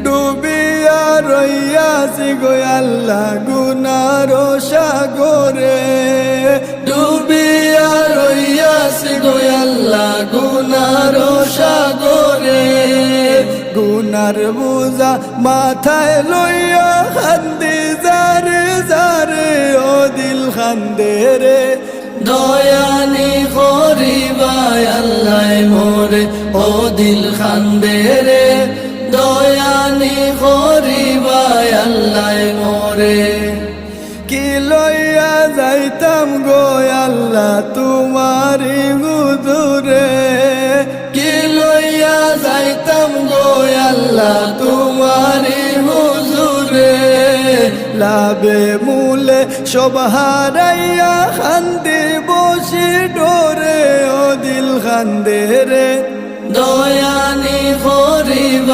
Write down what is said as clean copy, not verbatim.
ডুবিয়া রইয়াছি গো আল্লাহ গুনার সাগরে, ডুবিয়া রইয়াছি গো আল্লাহ গুনার সাগরে। গুনার বোঝা মাথায় লইয়া খান্দি যারে যারে, ও দিল খান্দে রে দয়ানি করিবাই আল্লাহ মোরে, ও দিল খান্দে রে দয়ানি করিবাই আল্লাহ মোরে। কি লইয়া যাইতাম গো আল্লাহ তোমারি হুজুরে, কি লইয়া যাইতাম গো আল্লাহ তোমারি হুজুরে। লাভে মূলে সব হারাইয়া খান্দি বসি ডোরে, ও দিল খান্দে রে দয়ানি করিবা।